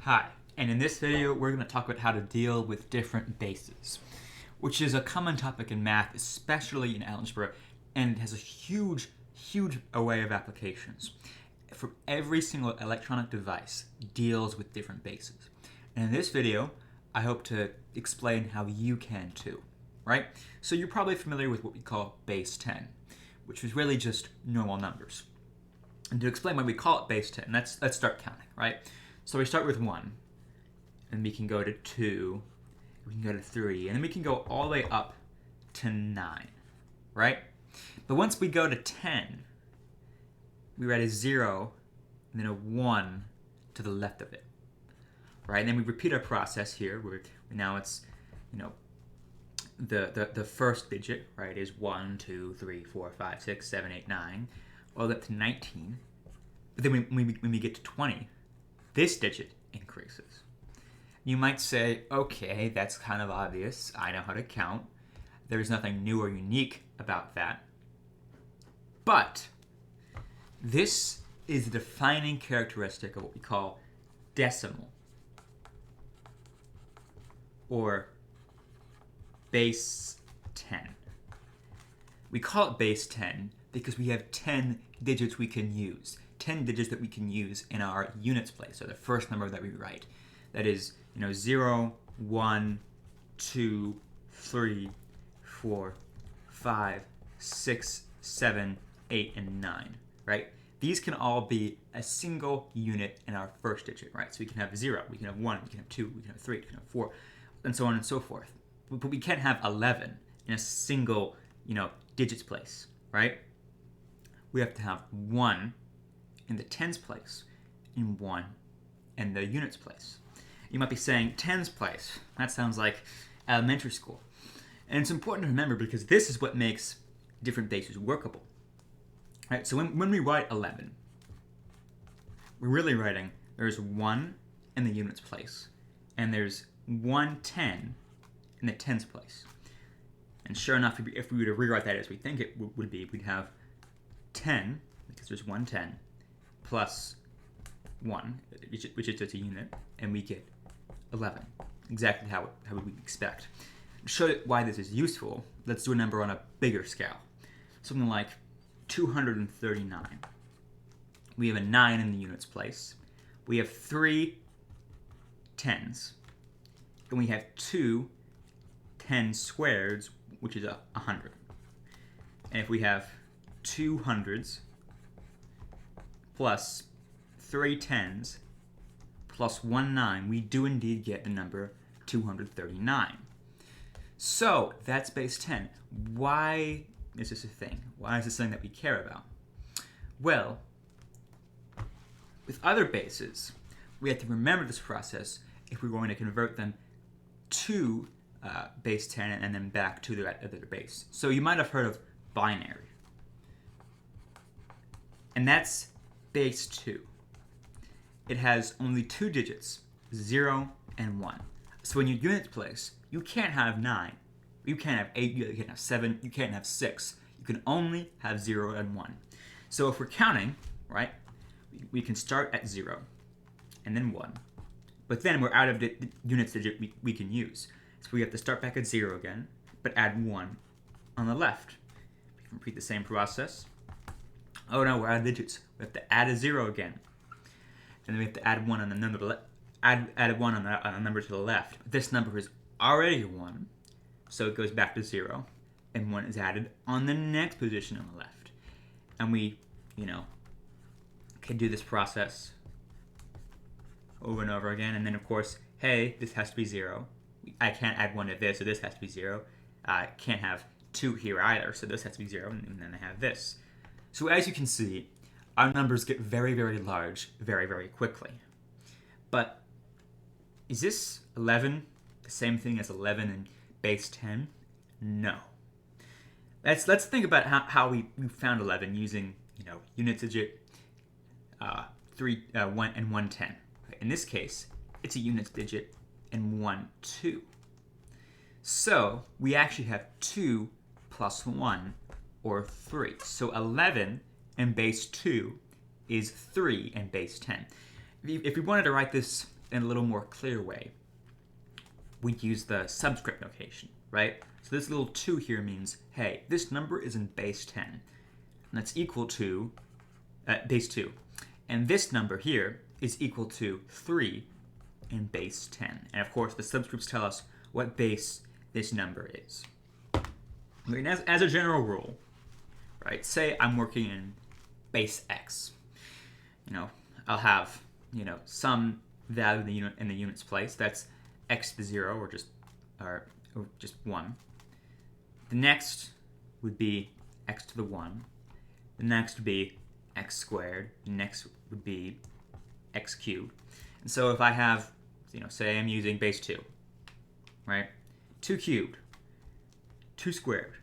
Hi, and in this video we're going to talk about how to deal with different bases, which is a common topic in math, especially in algebra, and it has a huge array of applications. For every single electronic device deals with different bases. And in this video, I hope to explain how you can too, right? So you're probably familiar with what we call base 10, which is really just normal numbers. And to explain why we call it base 10, let's start counting, right? So we start with 1, and we can go to 2, we can go to 3, and then we can go all the way up to 9, right? But once we go to 10, we write a 0 and then a 1 to the left of it, right? And then we repeat our process here, where now it's, the first digit, right, is 1, 2, 3, 4, 5, 6, 7, 8, 9, all the way up to 19. But then when we get to 20, this digit increases. You might say, okay, that's kind of obvious. I know how to count. There's nothing new or unique about that. But this is the defining characteristic of what we call decimal, or base 10. We call it base 10 because we have 10 digits we can use. 10 digits that we can use in our units place, so the first number that we write. That is, 0, 1, 2, 3, 4, 5, 6, 7, 8, and 9, right? These can all be a single unit in our first digit, right? So we can have 0, we can have 1, we can have 2, we can have 3, we can have 4, and so on and so forth. But we can't have 11 in a single, digits place, right? We have to have 1 in the tens place, and 1 in the units place. You might be saying, tens place, that sounds like elementary school. And it's important to remember because this is what makes different bases workable. Right? So when we write 11, we're really writing there's 1 in the units place, and there's 110 in the tens place. And sure enough, if we were to rewrite that as we think it would be, we'd have 10, because there's 110, plus 1, which is just a unit, and we get 11, exactly how we would expect. To show why this is useful, let's do a number on a bigger scale, something like 239. We have a 9 in the units place, we have 3 tens, and we have 2 10 squareds, which is 100. And if we have 2 hundreds plus 3 tens plus 1 9, we do indeed get the number 239. So that's base 10. Why is this a thing? Why is this something that we care about? Well, with other bases, we have to remember this process if we're going to convert them to base 10 and then back to their other base. So you might have heard of binary. And that's base 2. It has only 2 digits, 0 and 1. So in your units place, you can't have 9, you can't have 8, you can't have 7, you can't have 6. You can only have 0 and 1. So if we're counting, right, we can start at 0 and then 1. But then we're out of the units digit we can use. So we have to start back at 0 again, but add 1 on the left. We can repeat the same process. Oh no, we're out of digits. We have to add a 0 again. And then we have to add 1 on the number add 1 on the number to the left. This number is already a 1, so it goes back to 0, and 1 is added on the next position on the left. And we, can do this process over and over again. And then of course, hey, this has to be 0. I can't add 1 to this, so this has to be 0. I can't have 2 here either, so this has to be 0, and then I have this. So as you can see, our numbers get very, very large very, very quickly. But is this 11 the same thing as 11 in base 10? No. Let's think about how we found 11 using units digit 1 and 110. In this case, it's a units digit and 1 2. So we actually have 2 plus 1, or 3. So 11 in base 2 is 3 in base 10. If we wanted to write this in a little more clear way, we'd use the subscript notation, right? So this little 2 here means, hey, this number is in base 10. And that's equal to base 2. And this number here is equal to 3 in base 10. And of course, the subscripts tell us what base this number is. I mean, as a general rule, right, say I'm working in base x. I'll have, some value in the unit's place. That's x to the 0 or just 1. The next would be x to the 1. The next would be x squared. The next would be x cubed. And so if I have, say I'm using base 2, right? 2 cubed, 2 squared,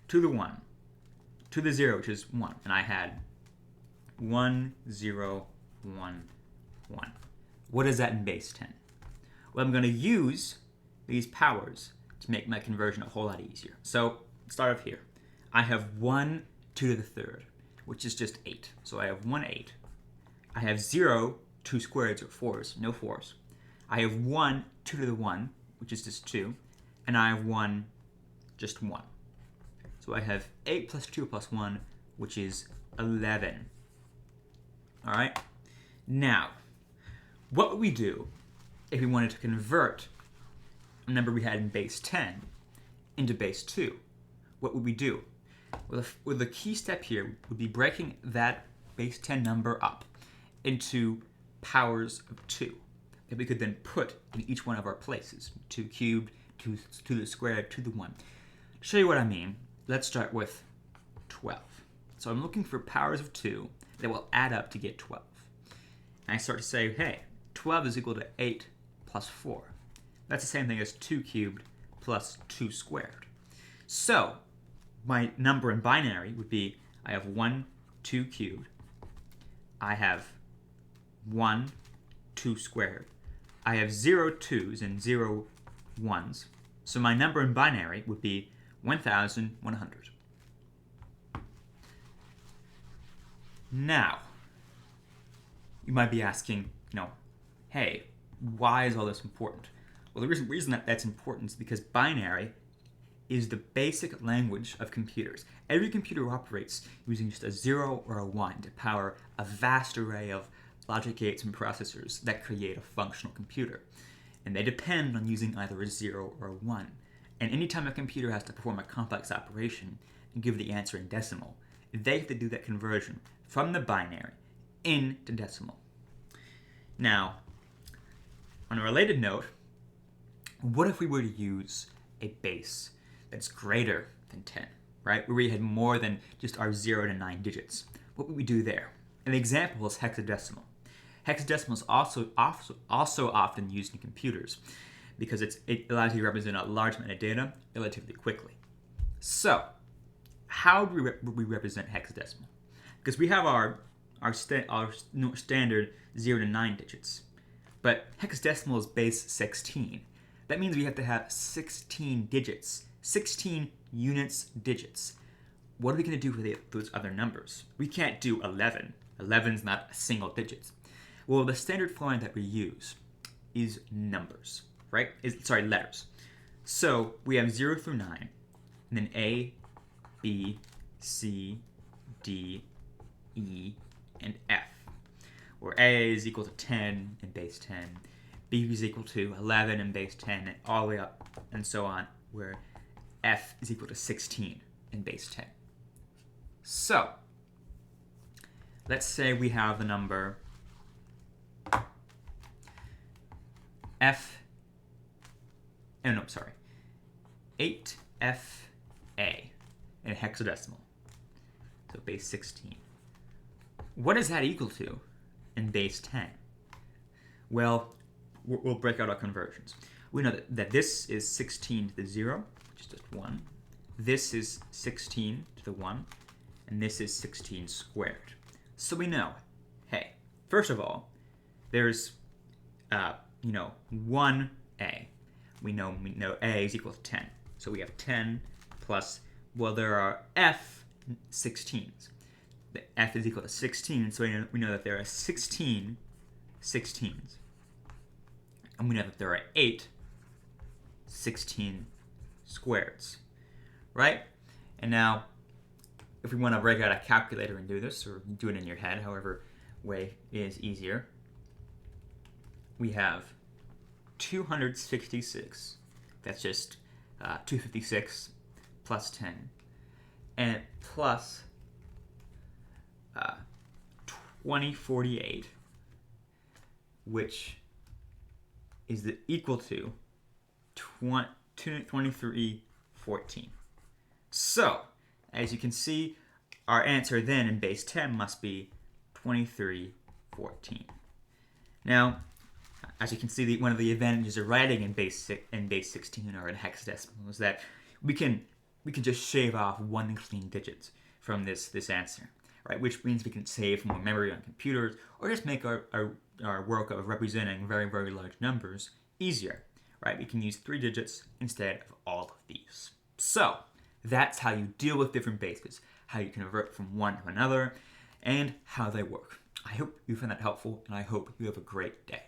2 to the 1, 2 to the 0, which is 1. And I had 1, 0, 1, 1. What is that in base 10? Well, I'm going to use these powers to make my conversion a whole lot easier. So start off here. I have 1, 2 to the 3rd, which is just 8. So I have 1, 8. I have 0, 2 squareds or 4s, no 4s. I have 1, 2 to the 1, which is just 2. And I have 1, just 1. So I have 8 plus 2 plus 1, which is 11. All right? Now, what would we do if we wanted to convert a number we had in base 10 into base 2? What would we do? Well, the key step here would be breaking that base 10 number up into powers of 2 that we could then put in each one of our places. 2 cubed, 2 to the squared, 2 to the 1. To show you what I mean, let's start with 12. So I'm looking for powers of 2 that will add up to get 12. And I start to say, hey, 12 is equal to 8 plus 4. That's the same thing as 2 cubed plus 2 squared. So my number in binary would be, I have 1, 2 cubed. I have 1, 2 squared. I have 0 2s and 0 1s. So my number in binary would be 1,100. Now, you might be asking, hey, why is all this important? Well, the reason that that's important is because binary is the basic language of computers. Every computer operates using just a 0 or a 1 to power a vast array of logic gates and processors that create a functional computer. And they depend on using either a 0 or a 1. And anytime a computer has to perform a complex operation and give the answer in decimal, they have to do that conversion from the binary into decimal. Now, on a related note, what if we were to use a base that's greater than 10, right? Where we had more than just our 0 to 9 digits. What would we do there? An example is hexadecimal. Hexadecimal is also often used in computers because it allows you to represent a large amount of data relatively quickly. So, how do we represent hexadecimal? Because we have our standard 0 to 9 digits, but hexadecimal is base 16. That means we have to have 16 digits, 16 units digits. What are we going to do with those other numbers? We can't do 11. 11 is not a single digit. Well, the standard format that we use is numbers, right? Letters. So we have 0 through 9, and then A, B, C, D, E, and F, where A is equal to 10 in base 10, B is equal to 11 in base 10, and all the way up and so on, where F is equal to 16 in base 10. So, let's say we have the number F, 8FA in hexadecimal, so base 16. What is that equal to in base 10? Well, we'll break out our conversions. We know that this is 16 to the 0, which is just 1. This is 16 to the 1, and this is 16 squared. So we know, hey, first of all, there's 1A. We know A is equal to 10. So we have 10 plus, well, there are F 16s. The F is equal to 16, so we know that there are 16 16s. and we know that there are 8 16 squareds, right? And now, if we want to break out a calculator and do this, or do it in your head, however way is easier, we have 266. That's just 256 plus 10, and plus 2048, which is equal to 2314. So, as you can see, our answer then in base 10 must be 2314. Now, as you can see, one of the advantages of writing in base 16 or in hexadecimal is that we can just shave off one clean digit from this answer, right? Which means we can save more memory on computers, or just make our work of representing very, very large numbers easier, right? We can use 3 digits instead of all of these. So that's how you deal with different bases, how you convert from one to another, and how they work. I hope you found that helpful, and I hope you have a great day.